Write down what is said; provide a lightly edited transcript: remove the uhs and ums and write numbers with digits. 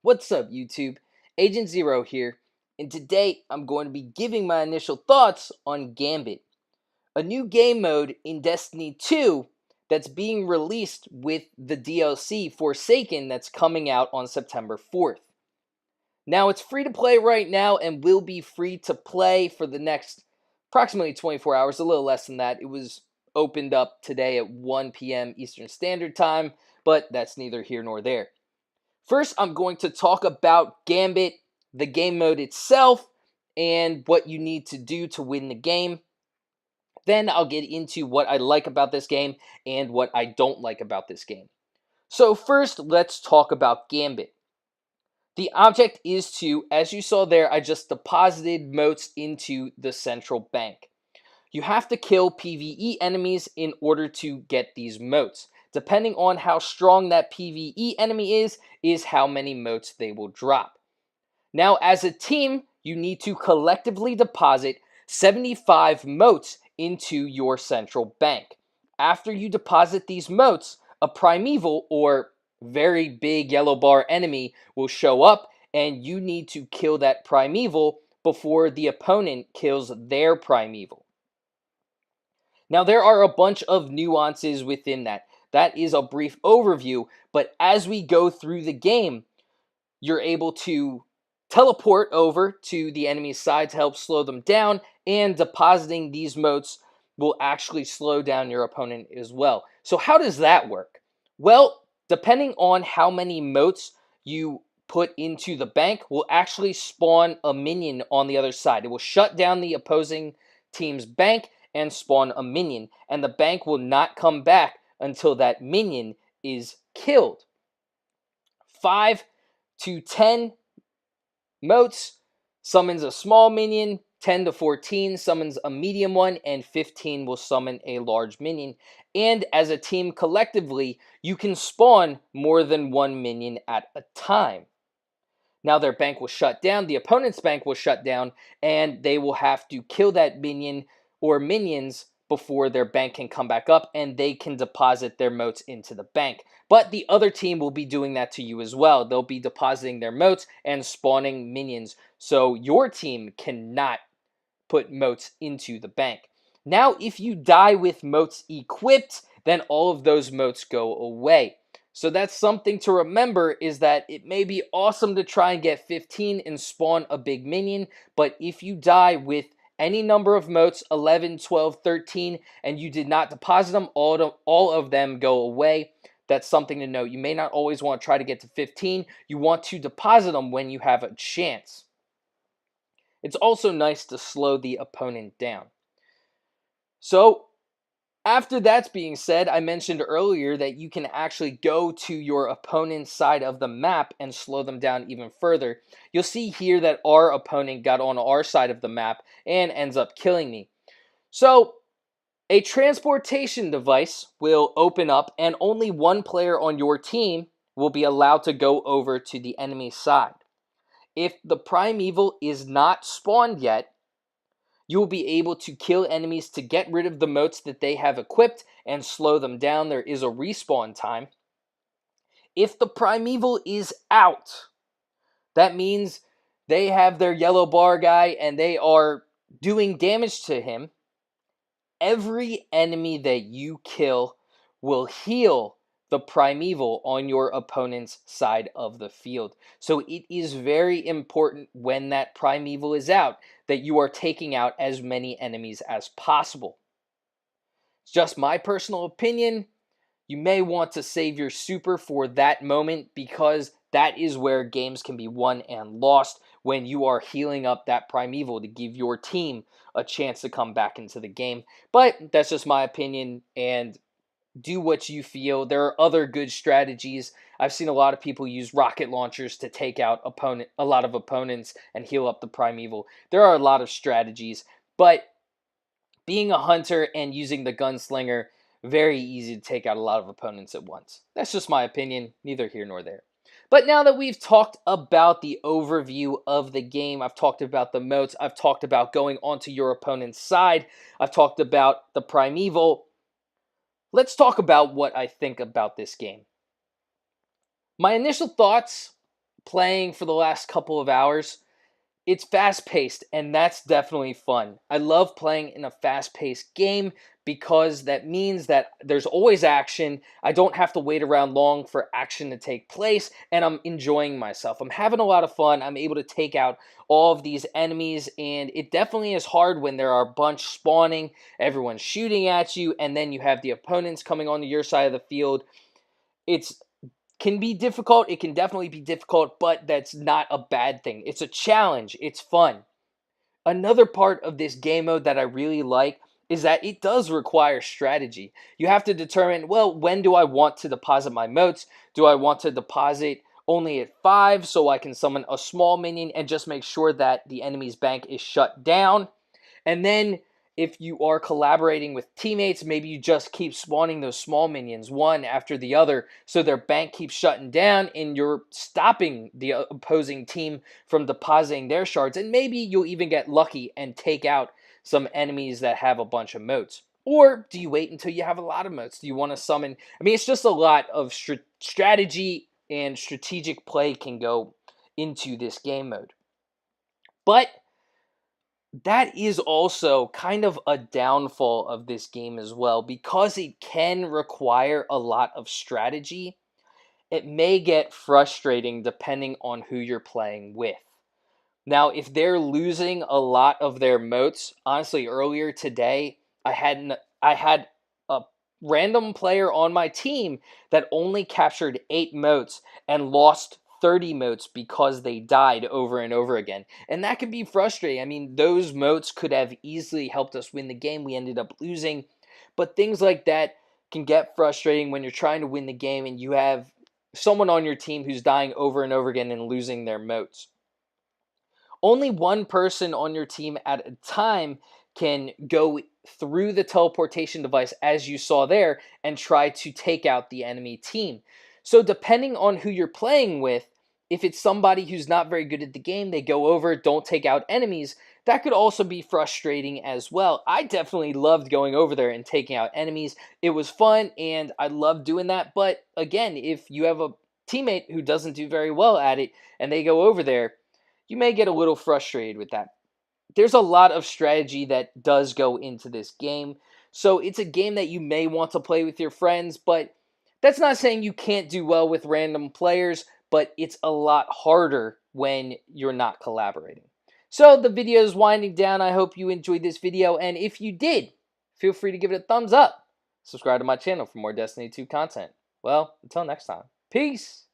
What's up, YouTube? Agent Zero here, and today I'm going to be giving my initial thoughts on Gambit, a new game mode in Destiny 2 that's being released with the DLC Forsaken that's coming out on September 4th. Now, it's free to play right now and will be free to play for the next approximately 24 hours, a little less than that. It was opened up today at 1 p.m. Eastern Standard Time, but that's neither here nor there. First, I'm going to talk about Gambit, the game mode itself, and what you need to do to win the game. Then I'll get into what I like about this game and what I don't like about this game. So first, let's talk about Gambit. The object is to, as you saw there, I just deposited motes into the central bank. You have to kill PvE enemies in order to get these motes. Depending on how strong that PvE enemy is how many motes they will drop. Now, as a team, you need to collectively deposit 75 motes into your central bank. After you deposit these motes, a primeval or very big yellow bar enemy will show up, and you need to kill that primeval before the opponent kills their primeval. Now, there are a bunch of nuances within that. That is a brief overview, but as we go through the game, you're able to teleport over to the enemy's side to help slow them down, and depositing these motes will actually slow down your opponent as well. So how does that work? Well, depending on how many motes you put into the bank will actually spawn a minion on the other side. It will shut down the opposing team's bank and spawn a minion, and the bank will not come back until that minion is killed. 5 to 10 motes summons a small minion, 10 to 14 summons a medium one, and 15 will summon a large minion. And as a team collectively, you can spawn more than one minion at a time. Now their bank will shut down, the opponent's bank will shut down, and they will have to kill that minion or minions before their bank can come back up and they can deposit their motes into the bank. But the other team will be doing that to you as well. They'll be depositing their motes and spawning minions, so your team cannot put motes into the bank. Now, if you die with motes equipped, then all of those motes go away. So that's something to remember, is that it may be awesome to try and get 15 and spawn a big minion, but if you die with any number of motes, 11, 12, 13, and you did not deposit them, all of them go away. That's something to note. You may not always want to try to get to 15. You want to deposit them when you have a chance. It's also nice to slow the opponent down. So, after that's being said, I mentioned earlier that you can actually go to your opponent's side of the map and slow them down even further. You'll see here that our opponent got on our side of the map and ends up killing me. So, a transportation device will open up, and only one player on your team will be allowed to go over to the enemy side. If the primeval is not spawned yet, you will be able to kill enemies to get rid of the motes that they have equipped and slow them down. There is a respawn time. If the primeval is out, that means they have their yellow bar guy and they are doing damage to him. Every enemy that you kill will heal the primeval on your opponent's side of the field. So it is very important when that primeval is out that you are taking out as many enemies as possible. It's just my personal opinion. You may want to save your super for that moment, because that is where games can be won and lost, when you are healing up that primeval to give your team a chance to come back into the game. But that's just my opinion, and do what you feel. There are other good strategies. I've seen a lot of people use rocket launchers to take out a lot of opponents and heal up the primeval. There are a lot of strategies, but being a hunter and using the gunslinger, very easy to take out a lot of opponents at once. That's just my opinion, neither here nor there. But now that we've talked about the overview of the game, I've talked about the motes, I've talked about going onto your opponent's side, I've talked about the primeval, let's talk about what I think about this game. My initial thoughts, playing for the last couple of hours. It's fast-paced, and that's definitely fun. I love playing in a fast-paced game because that means that there's always action. I don't have to wait around long for action to take place, and I'm enjoying myself. I'm having a lot of fun. I'm able to take out all of these enemies, and it definitely is hard when there are a bunch spawning, everyone's shooting at you, and then you have the opponents coming onto your side of the field. It's can be difficult. It can definitely be difficult, but that's not a bad thing. It's a challenge. It's fun. Another part of this game mode that I really like is that it does require strategy. You have to determine, well, when do I want to deposit my motes? Do I want to deposit only at 5 so I can summon a small minion and just make sure that the enemy's bank is shut down? And then if you are collaborating with teammates, maybe you just keep spawning those small minions one after the other so their bank keeps shutting down and you're stopping the opposing team from depositing their shards. And maybe you'll even get lucky and take out some enemies that have a bunch of motes. Or do you wait until you have a lot of motes? Do you want to summon? I mean, it's just a lot of strategy and strategic play can go into this game mode. But that is also kind of a downfall of this game as well. Because it can require a lot of strategy, it may get frustrating depending on who you're playing with. Now, if they're losing a lot of their motes, honestly, earlier today, I had a random player on my team that only captured 8 motes and lost 30 motes because they died over and over again. And that can be frustrating. I mean, those motes could have easily helped us win the game. We ended up losing. But things like that can get frustrating when you're trying to win the game and you have someone on your team who's dying over and over again and losing their motes. Only one person on your team at a time can go through the teleportation device, as you saw there, and try to take out the enemy team. So depending on who you're playing with, if it's somebody who's not very good at the game, they go over, don't take out enemies, that could also be frustrating as well. I definitely loved going over there and taking out enemies. It was fun, and I loved doing that. But again, if you have a teammate who doesn't do very well at it, and they go over there, you may get a little frustrated with that. There's a lot of strategy that does go into this game, so it's a game that you may want to play with your friends, but that's not saying you can't do well with random players, but it's a lot harder when you're not collaborating. So the video is winding down. I hope you enjoyed this video, and if you did, feel free to give it a thumbs up. Subscribe to my channel for more Destiny 2 content. Well, until next time, peace!